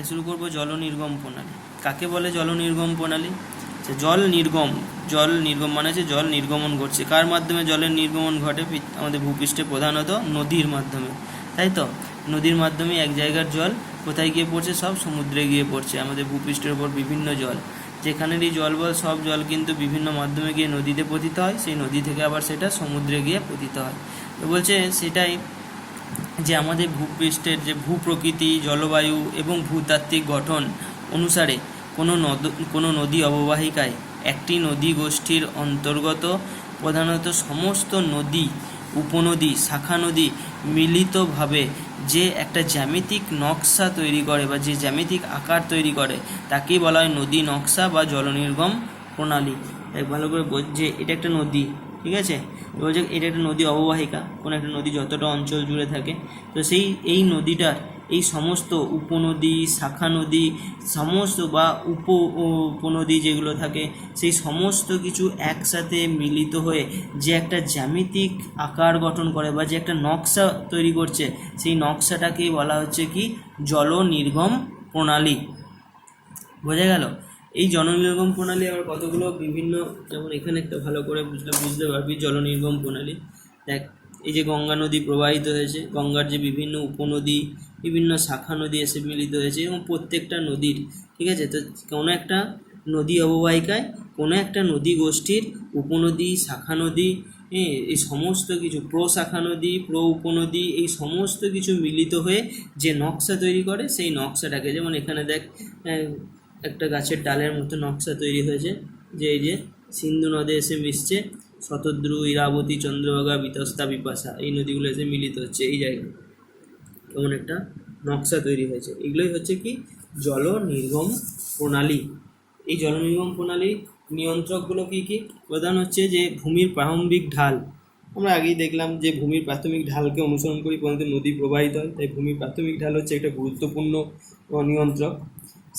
শুরু করব জল নির্গম প্রণালী। কাকে বলে জল নির্গম প্রণালী? জল নির্গম মানে হচ্ছে জল নির্গমন ঘটছে। কার মাধ্যমে জলের নির্গমন ঘটে? আমাদের ভূপৃষ্ঠে প্রধানত নদীর মাধ্যমে, তাই তো। নদীর মাধ্যমে এক জায়গার জল কোথায় গিয়ে পড়ছে? সব সমুদ্রে গিয়ে পড়ছে। আমাদের ভূপৃষ্ঠের ওপর বিভিন্ন জল, যেখানেরই জল বল সব জল কিন্তু বিভিন্ন মাধ্যমে গিয়ে নদীতে পতিত হয়, সেই নদী থেকে আবার সেটা সমুদ্রে গিয়ে পতিত হয়। তো বলছে সেটাই যে আমাদের ভূপৃষ্ঠের যে ভূপ্রকৃতি, জলবায়ু এবং ভূতাত্ত্বিক গঠন অনুসারে কোনো নদী অববাহিকায় একটি নদী গোষ্ঠীর অন্তর্গত প্রধানত সমস্ত নদী, উপনদী, শাখা নদী মিলিতভাবে যে একটা জ্যামিতিক নকশা তৈরি করে বা যে জ্যামিতিক আকার তৈরি করে তাকেই বলা হয় নদী নকশা বা জলনির্গম প্রণালী। ভালো করে যে এটা একটা নদী, ঠিক আছে। বলছে এটা একটা নদী অববাহিকা, কোনো একটা নদী যতটা অঞ্চল জুড়ে থাকে, তো এই নদীটার এই সমস্ত উপনদী, শাখা নদী, সমস্ত বা উপনদী যেগুলো থাকে, সেই সমস্ত কিছু একসাথে মিলিত হয়ে যে একটা জ্যামিতিক আকার গঠন করে বা যে একটা নকশা তৈরি করছে, সেই নকশাটাকেই বলা হচ্ছে কি? জল নির্গম প্রণালী। বোঝা গেল? এই জলনির্গম প্রণালী আবার কতগুলো বিভিন্ন, যেমন এখানে একটা ভালো করে বুঝতে পারবি জলনির্গম প্রণালী। দেখ, এই যে গঙ্গা নদী প্রবাহিত হয়েছে, গঙ্গার যে বিভিন্ন উপনদী, বিভিন্ন শাখা নদী এসে মিলিত হয়েছে, এবং প্রত্যেকটা নদীর, ঠিক আছে, তো কোনো একটা নদী অববাহিকায় কোনো একটা নদী গোষ্ঠীর উপনদী, শাখা নদী, এই সমস্ত কিছু প্রশাখা নদী, উপনদী, এই সমস্ত কিছু মিলিত হয়ে যে নকশা তৈরি করে, সেই নকশাটাকে, যেমন এখানে দেখ একটা গাছের ডালের মতো নকশা তৈরি হয়েছে, যে এই যে সিন্ধু নদে এসে মিশছে, শতদ্রু, ইরাবতী, চন্দ্রভাগা, বিতস্তা, বিপাশা, এই নদীগুলো এসে মিলিত হচ্ছে এই জায়গায়, এমন একটা নকশা তৈরি হয়েছে। এগুলোই হচ্ছে কি? জল নির্গম প্রণালী। এই জল নির্গম প্রণালীর নিয়ন্ত্রকগুলো কী কী? প্রধান হচ্ছে যে ভূমির প্রারম্ভিক ঢাল। আমরা আগেই দেখলাম যে ভূমির প্রাথমিক ঢালকে অনুসরণ করি পর্যন্ত নদী প্রবাহিত হয়, তাই ভূমির প্রাথমিক ঢাল হচ্ছে একটা গুরুত্বপূর্ণ নিয়ন্ত্রক।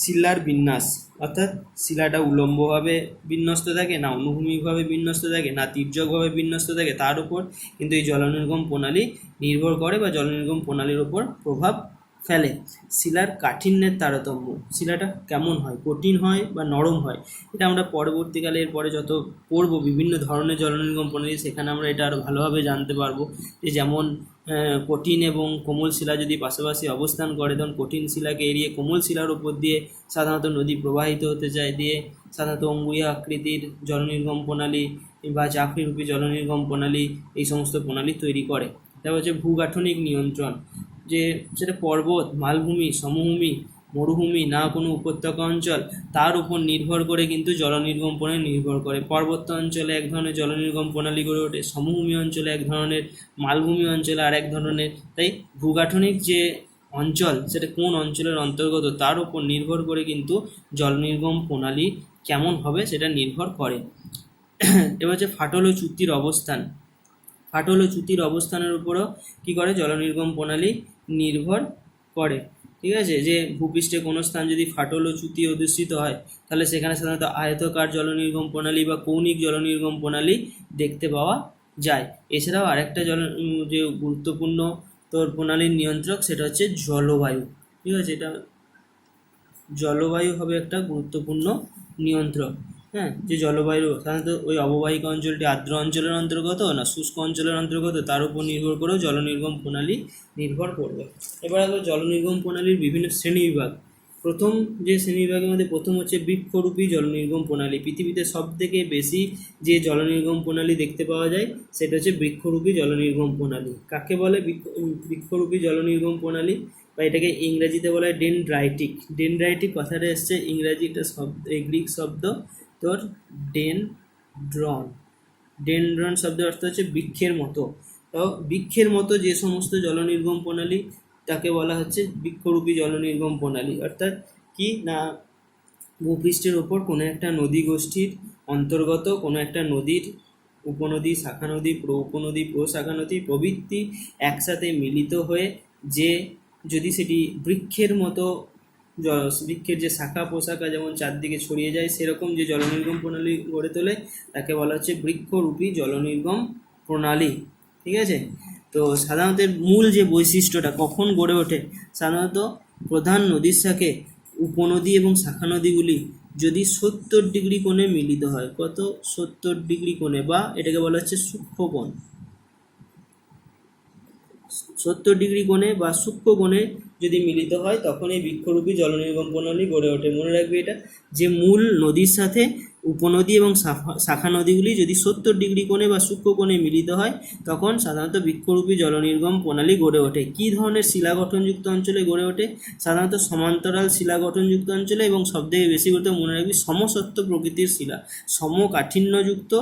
শিলার বিন্যাস, অর্থাৎ শিলাটা উলম্বভাবে বিন্যস্ত থাকে না অনুভূমিকভাবে বিন্যস্ত থাকে না তির্যকভাবে বিন্যস্ত থাকে, তার উপর কিন্তু এই জলনির্গম প্রণালী নির্ভর করে বা জলনির্গম প্রণালীর ওপর প্রভাব ফেলে। শিলার কাঠিন্যের তারতম্য, শিলাটা কেমন হয়, কঠিন হয় বা নরম হয়, এটা আমরা পরবর্তীকালে এরপরে যত পড়ব বিভিন্ন ধরনের জলনির্গম প্রণালী, সেখানে আমরা এটা আরও ভালোভাবে জানতে পারবো। যে যেমন কঠিন এবং কোমল শিলা যদি পাশাপাশি অবস্থান করে, তখন কঠিন শিলাকে এড়িয়ে কোমল শিলার উপর দিয়ে সাধারণত নদী প্রবাহিত হতে চায়, দিয়ে সাধারণত অঙ্গুরীয় আকৃতির জলনির্গম প্রণালী বা চাকরিরূপী জলনির্গম প্রণালী, এই সমস্ত প্রণালী তৈরি করে। তারপর হচ্ছে ভূগাঠনিক নিয়ন্ত্রণ, যে সেটা পর্বত, মালভূমি, সমভূমি, মরুভূমি না কোনো উপত্যকা অঞ্চল, তার উপর নির্ভর করে কিন্তু জলনির্গম প্রণালী নির্ভর করে। পার্বত্য অঞ্চলে এক ধরনের জলনির্গম প্রণালী গড়ে ওঠে, সমভূমি অঞ্চলে এক ধরনের, মালভূমি অঞ্চলে আর এক ধরনের। তাই ভূগাঠনিক যে অঞ্চল, সেটা কোন অঞ্চলের অন্তর্গত, তার উপর নির্ভর করে কিন্তু জলনির্গম প্রণালী কেমন হবে সেটা নির্ভর করে। এবার হচ্ছে ফাটল ও চ্যুতির অবস্থান। ফাটল ও চ্যুতির অবস্থানের উপরও কী করে? জলনির্গম প্রণালী নির্ভর করে, ঠিক আছে। যে ভূপৃষ্ঠে কোনো স্থান যদি ফাটল ও চ্যুতি অধিষ্ঠিত হয়, তাহলে সেখানে সাধারণত আয়তকার জলনির্গম প্রণালী বা কৌণিক জলনির্গম প্রণালী দেখতে পাওয়া যায়। এছাড়াও আরেকটা যে গুরুত্বপূর্ণ প্রণালীর নিয়ন্ত্রক, সেটা হচ্ছে জলবায়ু, ঠিক আছে। এটা জলবায়ু হবে একটা গুরুত্বপূর্ণ নিয়ন্ত্রক। হ্যাঁ, যে জলবায়ু সাধারণত ওই অববাহিকা অঞ্চলটি আর্দ্র অঞ্চলের অন্তর্গত না শুষ্ক অঞ্চলের অন্তর্গত, তার উপর নির্ভর করেও জলনির্গম প্রণালী নির্ভর করবে। এবার আসবে জলনির্গম প্রণালীর বিভিন্ন শ্রেণীবিভাগ। প্রথম যে শ্রেণীবিভাগের মধ্যে প্রথম হচ্ছে বৃক্ষরূপী জলনির্গম প্রণালী। পৃথিবীতে সবথেকে বেশি যে জলনির্গম প্রণালী দেখতে পাওয়া যায়, সেটা হচ্ছে বৃক্ষরূপী জলনির্গম প্রণালী। কাকে বলে বৃক্ষরূপী জলনির্গম প্রণালী? বা এটাকে ইংরেজিতে বলা হয় ডেনড্রাইটিক। ডেনড্রাইটিক কথাটা এসছে ইংরাজি একটা শব্দ, গ্রিক শব্দ তোর ডেনড্রন। ডেনড্রন শব্দের অর্থ হচ্ছে বৃক্ষের মতো। তো বৃক্ষের মতো যে সমস্ত জলনির্গম প্রণালী, তাকে বলা হচ্ছে বৃক্ষরূপী জলনির্গম প্রণালী। অর্থাৎ কি না, ভূপৃষ্ঠের ওপর কোনো একটা নদী গোষ্ঠীর অন্তর্গত কোনো একটা নদীর উপনদী, শাখা নদী, উপনদী, প্রশাখা নদী প্রভৃতি একসাথে মিলিত হয়ে যে, যদি সেটি বৃক্ষের মতো, বৃক্ষের যে শাখা প্রশাখা যেমন চারদিকে ছড়িয়ে যায়, সেরকম যে জলনির্গম প্রণালী গড়ে তোলে, তাকে বলা হচ্ছে বৃক্ষরূপী জলনির্গম প্রণালী, ঠিক আছে। তো সাধারণত মূল যে বৈশিষ্ট্যটা কখন গড়ে ওঠে, সাধারণত প্রধান নদীর সাথে উপনদী এবং শাখা নদীগুলি যদি 70 ডিগ্রি কোণে মিলিত হয়, কত 70 ডিগ্রি কোণে, বা এটাকে বলা হচ্ছে সূক্ষ্ম কোণ, 70 ডিগ্রি কোণে বা সূক্ষ্ম কোণে যদি মিলিত হয় তখন এই বৃক্ষরূপী জলনির্গম প্রণালী গড়ে ওঠে। মনে রাখবে এটা, যে মূল নদীর সাথে উপনদী এবং শাখা নদীগুলি যদি 70 ডিগ্রি কোণে বা সূক্ষ্ম কোণে মিলিত হয় তখন সাধারণত বৃক্ষরূপী জলনির্গম প্রণালী গড়ে ওঠে। কী ধরনের শিলা গঠনযুক্ত অঞ্চলে গড়ে ওঠে? সাধারণত সমান্তরাল শিলা গঠনযুক্ত অঞ্চলে, এবং সবথেকে বেশি করতে মনে রাখবি সমসত্ব প্রকৃতির শিলা, সমকাঠিন্যযুক্ত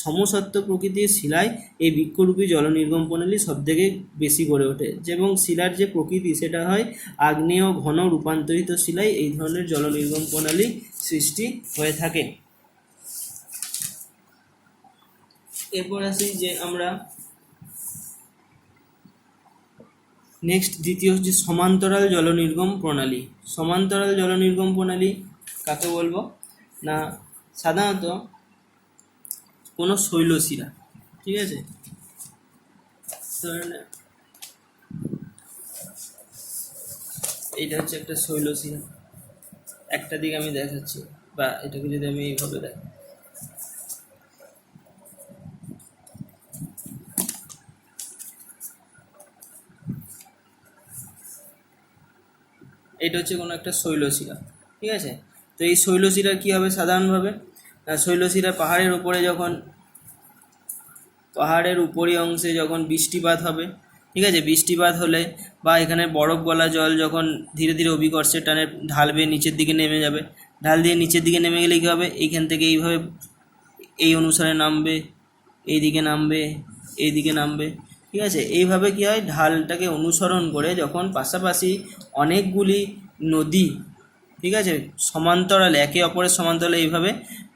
সমসত্ব প্রকৃতির শিলায় এই বৃক্ষরূপী জলনির্গম প্রণালী সবথেকে বেশি গড়ে ওঠে। এবং শিলার যে প্রকৃতি সেটা হয় আগ্নেয় ঘন রূপান্তরিত শিলায় এই ধরনের জলনির্গম প্রণালী সৃষ্টি হয়ে থাকে। এরপর আসি যে আমরা নেক্সট দ্বিতীয় হচ্ছে সমান্তরাল জলনির্গম প্রণালী। সমান্তরাল জলনির্গম প্রণালী কাকে বলবো না, সাধারণত কোনো শৈলশিরা, ঠিক আছে, এইটা হচ্ছে একটা শৈলশিরা, একটা দিক আমি দেখাচ্ছি, বা এটাকে যদি আমি এইভাবে দেখাই, এটা হচ্ছে কোনো একটা শৈলশিরা, ঠিক আছে। তো এই শৈলশিরা কী হবে সাধারণভাবে, শৈলশিরা পাহাড়ের উপরে যখন পাহাড়ের উপরি অংশে যখন বৃষ্টিপাত হবে, ঠিক আছে, বৃষ্টিপাত হলে বা এখানে বরফ গলা জল যখন ধীরে ধীরে অভিকর্ষের টানে ঢাল বেয়ে নিচের দিকে নেমে যাবে, ঢাল দিয়ে নিচের দিকে নেমে গেলে কী হবে, এইখান থেকে এইভাবে এই অনুসারে নামবে, এই দিকে নামবে, এই দিকে নামবে, ঠিক আছে। এইভাবে কী হয়, ঢালটাকে অনুসরণ করে যখন পাশাপাশি অনেকগুলি নদী, ঠিক আছে, সমান্তরালে একে অপরের সমান্তরালে এইভাবে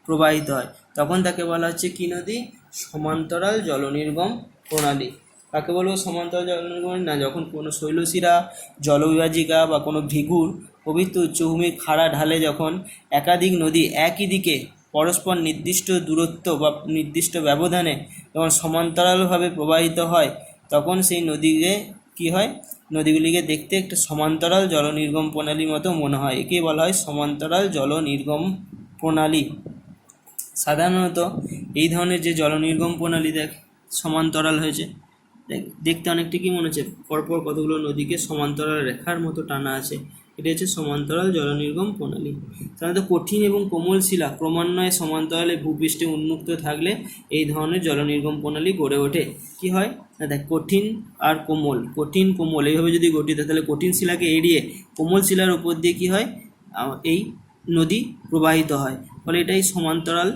প্রবাহিত হয় তখন তাকে বলা হচ্ছে কি নদী, সমান্তরাল জলনির্গম প্রণালী। কাকে বলবো সমান্তরাল জলনির্গম না, যখন কোনো শৈলশিরা, জলবিভাজিকা বা কোনো ভৃগুর প্রভৃতি উচ্চভূমির খাড়া ঢালে যখন একাধিক নদী একই দিকে পরস্পর নির্দিষ্ট দূরত্ব বা নির্দিষ্ট ব্যবধানে যখন সমান্তরালভাবে প্রবাহিত হয় তখন সেই নদীকে কী হয়, নদীগুলিকে দেখতে একটা সমান্তরাল জলনির্গম প্রণালীর মতো মনে হয়, একেই বলা হয় সমান্তরাল জলনির্গম প্রণালী। সাধারণত এই ধরনের যে জলনির্গম প্রণালী দেখ সমান্তরাল হয়েছে, দেখতে অনেকটা কি মনে হচ্ছে, পরপর কতগুলো নদীকে সমান্তরাল রেখার মতো টানা আছে, এটা হচ্ছে সমান্তরাল জলনির্গম প্রণালী। সাধারণত কঠিন এবং কোমল শিলা ক্রমান্বয়ে সমান্তরালে ভূপৃষ্ঠে উন্মুক্ত থাকলে এই ধরনের জলনির্গম প্রণালী গড়ে ওঠে। কি হয় না দেখ, কঠিন আর কোমল, কঠিন কোমল এইভাবে যদি গঠিত, তাহলে কঠিন শিলাকে এড়িয়ে কোমল শিলার উপর দিয়ে কী হয়, এই নদী প্রবাহিত হয়, ফলে এটাই সমান্তরাল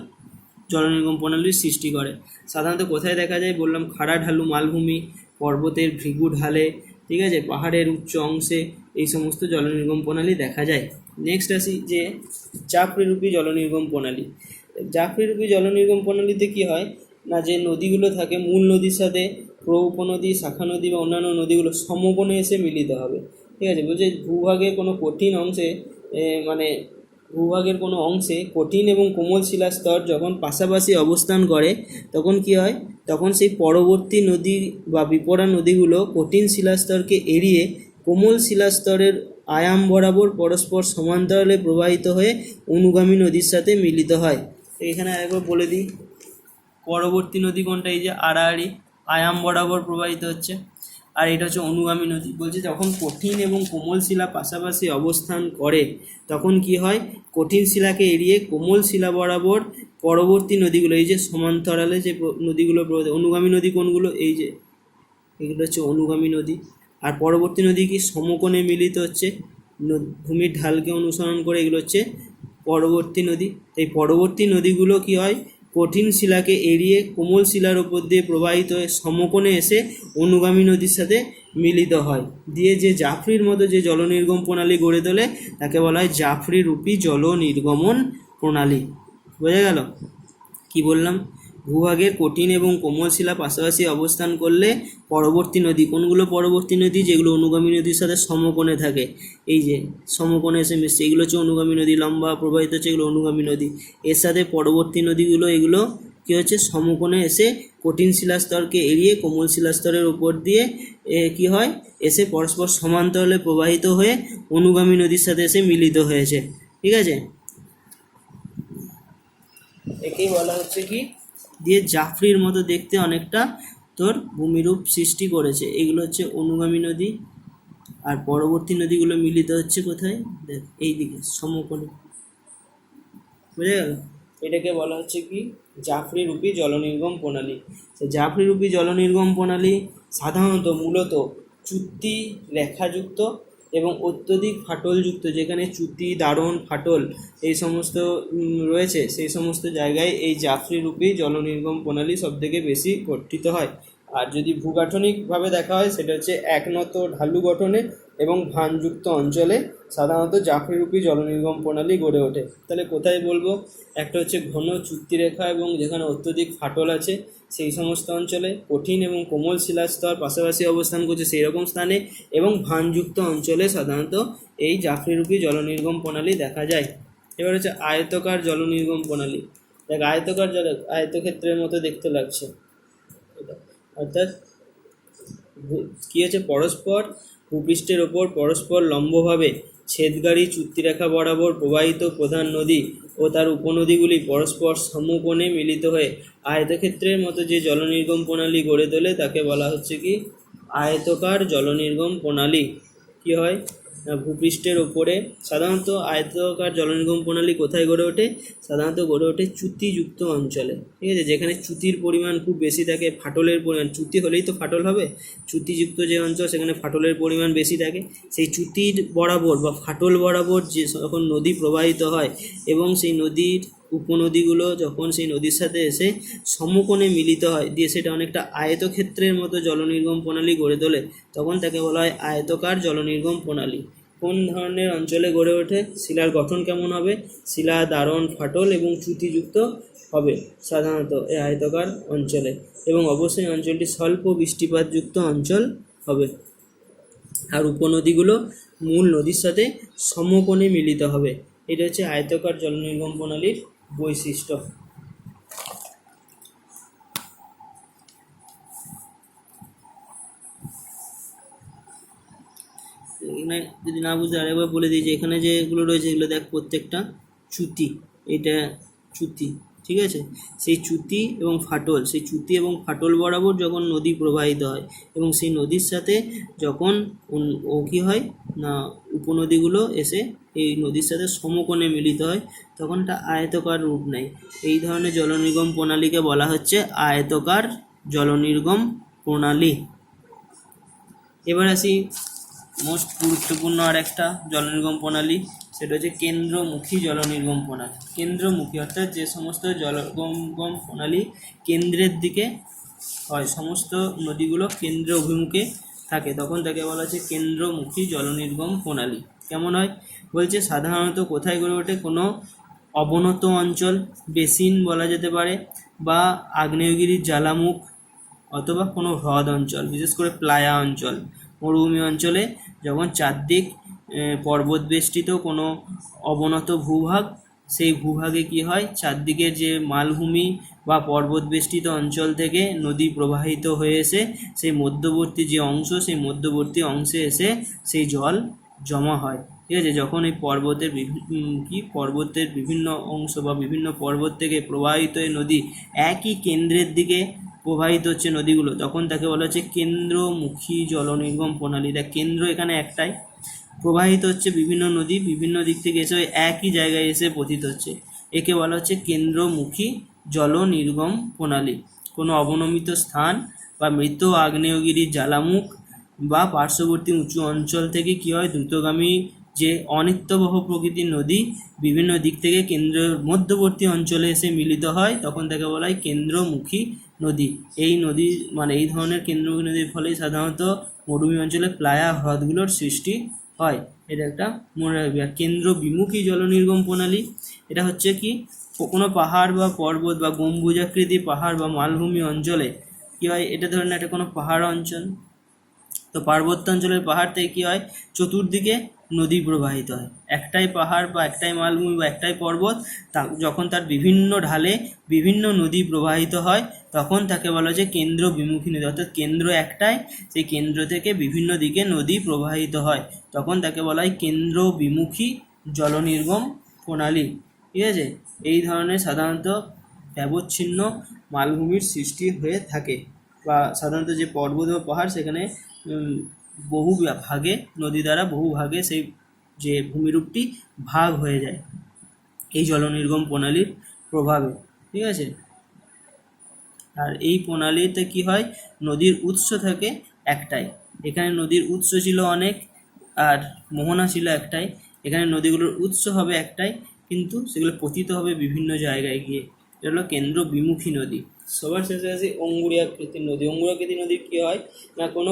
জলনির্গম প্রণালীর সৃষ্টি করে। সাধারণত কোথায় দেখা যায় বললাম, খাড়া ঢালু মালভূমি, পর্বতের ভৃগু ঢালে, ঠিক আছে, পাহাড়ের উচ্চ অংশে এই সমস্ত জলনির্গম প্রণালী দেখা যায়। নেক্সট আসি যে জাফরিরূপী জলনির্গম প্রণালী। জাফরিরূপী জলনির্গম প্রণালীতে কি হয় না, যে নদীগুলো থাকে মূল নদীর সাথে উপনদী, শাখা নদী বা অন্যান্য নদীগুলো সমকোণে এসে মিলিত হবে, ঠিক আছে। বলছে ভূভাগের কোনো কঠিন অংশে মানে ভূভাগের কোনো অংশে কঠিন এবং কোমল শিলার স্তর যখন পাশাপাশি অবস্থান করে তখন কি হয়, তখন সেই পরবর্তী নদী বা বিপরা নদীগুলো কঠিন শিলাস্তরকে এড়িয়ে কোমল শিলাস্তরের আয়াম বরাবর পরস্পর সমান্তরালে প্রবাহিত হয়ে অনুগামী নদীর সাথে মিলিত হয়। তো এখানে আরেকবার বলে দিই, পরবর্তী নদী কোনটা, এই যে আড়াআড়ি আয়াম বরাবর প্রবাহিত হচ্ছে, আর এটা হচ্ছে অনুগামী নদী। বলছে যখন কঠিন এবং কোমল শিলা পাশাপাশি অবস্থান করে তখন কি হয়, কঠিন শিলাকে এড়িয়ে কোমল শিলা বরাবর পরবর্তী নদীগুলো, এই যে সমান্তরালে যে নদীগুলো অনুগামী নদী কোনগুলো, এই যে এগুলো হচ্ছে অনুগামী নদী, আর পরবর্তী নদী কি সমকোণে মিলিত হচ্ছে ভূমির ঢালকে অনুসরণ করে, এগুলো হচ্ছে পরবর্তী নদী। এই পরবর্তী নদীগুলো কি হয়, কঠিন শিলাকে এড়িয়ে কোমল শিলার উপর দিয়ে প্রবাহিত হয়ে সমকোণে এসে অনুগামী নদীর সাথে মিলিত হয়, দিয়ে যে জাফরির মতো যে জলনির্গম প্রণালী গড়ে তোলে তাকে বলা হয় জাফরিরূপী জলনির্গমন প্রণালী। বোঝা গেল কি বললাম, ভূভাগের কঠিন এবং কোমল শিলা পাশাপাশি অবস্থান করলে পরবর্তী নদী কোনগুলো, পরবর্তী নদী যেগুলো অনুগামী নদীর সাথে সমকোণে থাকে, এই যে সমকোণে এসে মিশছে, এগুলো হচ্ছে অনুগামী নদী, লম্বা প্রবাহিত হচ্ছে এগুলো অনুগামী নদী, এর সাথে পরবর্তী নদীগুলো এগুলো কী হচ্ছে সমকোণে এসে কঠিন শিলাস্তরকে এড়িয়ে কোমল শিলাস্তরের উপর দিয়ে কি হয় এসে পরস্পর সমান্তরালে প্রবাহিত হয়ে অনুগামী নদীর সাথে এসে মিলিত হয়েছে। ঠিক আছে, একেই বলা হচ্ছে কি দিয়ে জাফরির মতো দেখতে অনেকটা তোর ভূমিরূপ সৃষ্টি করেছে। এগুলো হচ্ছে অনুগামী নদী, আর পরবর্তী নদীগুলো মিলিত হচ্ছে কোথায় দেখ এই দিকে সমকোণে, বুঝে গেল? এটাকে বলা হচ্ছে কি জাফরিরূপী জলনির্গম প্রণালী। জাফরিরূপী জলনির্গম প্রণালী সাধারণত মূলত চ্যুতি রেখাযুক্ত এবং অত্যধিক ফাটলযুক্ত, যেখানে চ্যুতি দারণ ফাটল এই সমস্ত রয়েছে, সেই সমস্ত জায়গায় এই জাফরিরূপী জলনির্গম প্রণালী সবথেকে বেশি গঠিত হয়। আর যদি ভূগাঠনিকভাবে দেখা হয় সেটা হচ্ছে একনত ঢালু গঠনে এবং ভানযুক্ত অঞ্চলে সাধারণত জাফরিরূপী জলনির্গম প্রণালী গড়ে ওঠে। তাহলে কোথায় বলবো, একটা হচ্ছে ঘন চ্যুতিরেখা এবং যেখানে অত্যধিক ফাটল আছে সেই সমস্ত অঞ্চলে, কঠিন এবং কোমল শিলাস্তর পাশাপাশি অবস্থান করছে সেই রকম স্থানে, এবং ভানযুক্ত অঞ্চলে সাধারণত এই জাফরিরূপী জলনির্গম প্রণালী দেখা যায়। এবার হচ্ছে আয়তকার জলনির্গম প্রণালী। দেখ আয়তকার আয়তক্ষেত্রের মতো দেখতে লাগছে, অর্থাৎ কী হচ্ছে পরস্পর ভূপৃষ্ঠের ওপর পরস্পর লম্বভাবে ছেদগাড়ি চ্যুতিরেখা বরাবর প্রবাহিত প্রধান নদী ও তার উপনদীগুলি পরস্পর সমকোণে মিলিত হয়ে আয়তক্ষেত্রের মতো যে জলনির্গম প্রণালী গড়ে তোলে তাকে বলা হচ্ছে কি আয়তকার জলনির্গম প্রণালী। কী হয় না ভূপৃষ্ঠের ওপরে সাধারণত আয়তকার জলনির্গম প্রণালী কোথায় গড়ে ওঠে, সাধারণত গড়ে ওঠে চ্যুতিযুক্ত অঞ্চলে। ঠিক আছে, যেখানে চ্যুতির পরিমাণ খুব বেশি থাকে, ফাটলের পরিমাণ, চ্যুতি হলেই তো ফাটল হবে, চ্যুতিযুক্ত যে অঞ্চল সেখানে ফাটলের পরিমাণ বেশি থাকে। সেই চ্যুতির বরাবর বা ফাটল বরাবর যে যখন নদী প্রবাহিত হয় এবং সেই নদীর উপনদীগুলো যখন সেই নদীর সাথে এসে সমকোণে মিলিত হয় দিয়ে সেটা অনেকটা আয়তক্ষেত্রের মতো জলনির্গম প্রণালী গড়ে তোলে, তখন তাকে বলা হয় আয়তকার জলনির্গম প্রণালী। কোন ধরনের অঞ্চলে গড়ে ওঠে, শিলার গঠন কেমন হবে, শিলা দারণ ফাটল এবং চ্যুতিযুক্ত হবে সাধারণত এই আয়তকার অঞ্চলে, এবং অবশ্যই অঞ্চলটি স্বল্প বৃষ্টিপাতযুক্ত অঞ্চল হবে। আর উপনদীগুলো মূল নদীর সাথে সমকোণে মিলিত হবে। এটা হচ্ছে আয়তকার জলনির্গম প্রণালীর বৈশিষ্ট্য। এখানে যদি না বুঝতে আরেকবার বলে দিই যে এখানে যেগুলো রয়েছে এগুলো দেখ প্রত্যেকটা চ্যুতি, এটা চ্যুতি। ঠিক আছে, সেই চ্যুতি এবং ফাটল, সেই চ্যুতি এবং ফাটল বরাবর যখন নদী প্রবাহিত হয় এবং সেই নদীর সাথে যখন ও কী হয় না উপনদীগুলো এসে এই নদীর সাথে সমকোণে মিলিত হয় তখন তা আয়তকার রূপ নেয়। এই ধরনের জলনির্গম প্রণালীকে বলা হচ্ছে আয়তকার জলনির্গম প্রণালী। এবার আসি মোস্ট গুরুত্বপূর্ণ আর একটা জলনির্গম প্রণালী, সেটা হচ্ছে কেন্দ্রমুখী জলনির্গম প্রণালী। কেন্দ্রমুখী অর্থাৎ যে সমস্ত জলনির্গম প্রণালী কেন্দ্রের দিকে হয়, সমস্ত নদীগুলো কেন্দ্র অভিমুখে থাকে তখন তাকে বলা হচ্ছে কেন্দ্রমুখী জলনির্গম প্রণালী। কেমন হয় বলছে, সাধারণত কোথায় গড়ে ওঠে, কোনো অবনত অঞ্চল, বেসিন বলা যেতে পারে, বা আগ্নেয়গিরির জ্বালামুখ অথবা কোনো হ্রদ অঞ্চল, বিশেষ করে প্লায়া অঞ্চল, মরুভূমি অঞ্চলে যখন চারদিক পর্বত বেষ্টিত কোনো অবনত ভূভাগ, সেই ভূভাগে কি হয় চারদিকের যে মালভূমি বা পর্বত বেষ্টিত অঞ্চল থেকে নদী প্রবাহিত হয়ে এসে সেই মধ্যবর্তী যে অংশ, সেই মধ্যবর্তী অংশে এসে সেই জল জমা হয়। ঠিক আছে, যখন এই পর্বতের বিভিন্ন অংশ বা বিভিন্ন পর্বত থেকে প্রবাহিত এই নদী একই কেন্দ্রের দিকে প্রবাহিত হচ্ছে নদীগুলো, তখন তাকে বলা হচ্ছে কেন্দ্রমুখী জলনির্গম প্রণালী। দেখ কেন্দ্র এখানে একটাই, প্রবাহিত হচ্ছে বিভিন্ন নদী, বিভিন্ন দিক থেকে এসে একই জায়গায় এসে পতিত হচ্ছে, একে বলা হচ্ছে কেন্দ্রমুখী জলনির্গম প্রণালী। কোনো অবনমিত স্থান বা মৃত আগ্নেয়গিরির জ্বালামুখ বা পার্শ্ববর্তী উঁচু অঞ্চল থেকে কী হয় দ্রুতগামী যে অনিত্যবহ প্রকৃতির নদী বিভিন্ন দিক থেকে কেন্দ্রের মধ্যবর্তী অঞ্চলে এসে মিলিত হয়, তখন তাকে বলা হয় কেন্দ্রমুখী নদী। এই নদী মানে এই ধরনের কেন্দ্রমুখী নদীর ফলেই সাধারণত মরুভূমি অঞ্চলে প্লায়া হ্রদগুলোর সৃষ্টি হয়। এটা একটা মনে রাখবে। আর কেন্দ্র বিমুখী জলনির্গম প্রণালী, এটা হচ্ছে কি কোনো পাহাড় বা পর্বত বা গম্বুজাকৃতি পাহাড় বা মালভূমি অঞ্চলে কী হয়, এটা ধরেন একটা কোনো পাহাড় অঞ্চল, তো পার্বত্য অঞ্চলের পাহাড় থেকে কী হয় চতুর্দিকে নদী প্রবাহিত হয়। একটাই পাহাড় বা একটাই মালভূমি বা একটাই পর্বত, যখন তার বিভিন্ন ঢালে বিভিন্ন নদী প্রবাহিত হয় তখন তাকে বলা হচ্ছে কেন্দ্র বিমুখী নদী। অর্থাৎ কেন্দ্র একটাই, সেই কেন্দ্র থেকে বিভিন্ন দিকে নদী প্রবাহিত হয়, তখন তাকে বলা হয় কেন্দ্র বিমুখী জলনির্গম প্রণালী। ঠিক আছে, এই ধরনের সাধারণত ব্যবচ্ছিন্ন মালভূমির সৃষ্টি হয়ে থাকে, বা সাধারণত যে পর্বত বা পাহাড় সেখানে বহু ভাগে, নদী দ্বারা বহু ভাগে সেই যে ভূমিরূপটি ভাগ হয়ে যায় এই জলনির্গম প্রণালীর প্রভাবে। ঠিক আছে, আর এই প্রণালীতে কি হয়, নদীর উৎস থাকে একটাই। এখানে নদীর উৎস ছিল অনেক আর মোহনা ছিল একটাই। এখানে নদীগুলোর উৎস হবে একটাই, কিন্তু সেগুলো পতিত হবে বিভিন্ন জায়গায় গিয়ে। এটা হলো কেন্দ্র বিমুখী নদী। সবার শেষে আসি অঙ্গুরীয়াকৃতির নদী। অঙ্গুরাকৃতির নদী কী হয় না, কোনো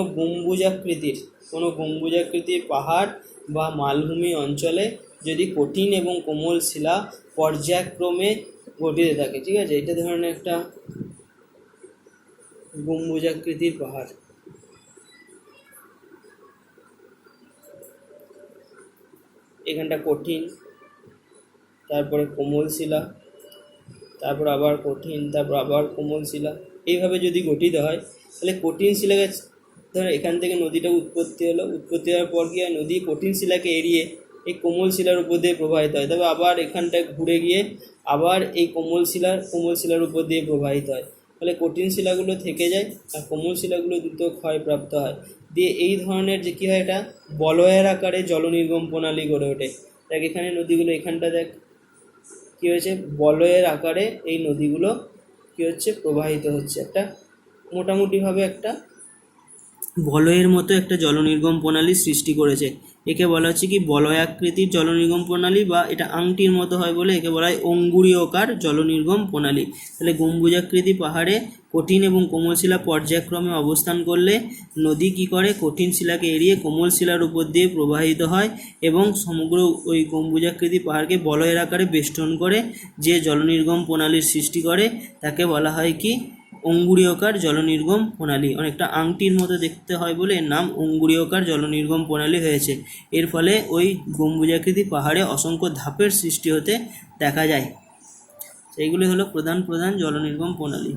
গম্বুজাকৃতির পাহাড় বা মালভূমি অঞ্চলে যদি কঠিন এবং কোমল শিলা পর্যায়ক্রমে গঠিত থাকে। ঠিক আছে, এটা ধরনের একটা গম্বুজাকৃতির পাহাড়। এখানটা কঠিন, তারপরে কোমল শিলা, তারপর আবার কঠিন, তারপর আবার কোমল শিলা, এইভাবে যদি গঠিত হয় তাহলে কঠিন শিলাকে ধর এখান থেকে নদীটা উৎপত্তি হলো, উৎপত্তি হওয়ার পর কি হয়, নদী কঠিন শিলাকে এড়িয়ে এই কোমল শিলার উপর দিয়ে প্রবাহিত হয়, তবে আবার এখানটায় ঘুরে গিয়ে আবার এই কোমল শিলার উপর দিয়ে প্রবাহিত হয়। ফলে কঠিন শিলাগুলো থেকে যায় আর কোমল শিলাগুলো দ্রুত ক্ষয়প্রাপ্ত হয়, দিয়ে এই ধরনের যে কী হয়, এটা বলয়ের আকারে জলনির্গম প্রণালী গড়ে ওঠে। দেখ এখানে নদীগুলো, এখানটা দেখ কী হয়েছে, বলয়ের আকারে এই নদীগুলো কী হচ্ছে, প্রবাহিত হচ্ছে, একটা মোটামুটিভাবে একটা বলয়ের মতো একটা জলনির্গম প্রণালী সৃষ্টি করেছে। একে বলা হচ্ছে কি বলয়াকৃতির জলনির্গম প্রণালী, বা এটা আংটির মতো হয় বলে একে বলা হয় অঙ্গুরীয়কার জলনির্গম প্রণালী। তাহলে গম্বুজাকৃতি পাহাড়ে কঠিন এবং কোমল শিলা পর্যায়ক্রমে অবস্থান করলে নদী কি করে, কঠিন শিলাকে এড়িয়ে কোমল শিলার উপর দিয়ে প্রবাহিত হয় এবং সমগ্র ওই গম্বুজাকৃতি পাহাড়কে বলয়ের আকারে বেষ্টন করে যে জলনির্গম প্রণালীর সৃষ্টি করে তাকে বলা হয় কি অঙ্গুরীয়কার জলনির্গম প্রণালী। অনেকটা আংটির মতো দেখতে হয় বলে এর নাম অঙ্গুরীয়কার জলনির্গম প্রণালী হয়েছে। এর ফলে ওই গম্বুজাকৃতি পাহাড়ে অসংখ্য ধাপের সৃষ্টি হতে দেখা যায়। সেইগুলি হলো প্রধান জলনির্গম প্রণালী।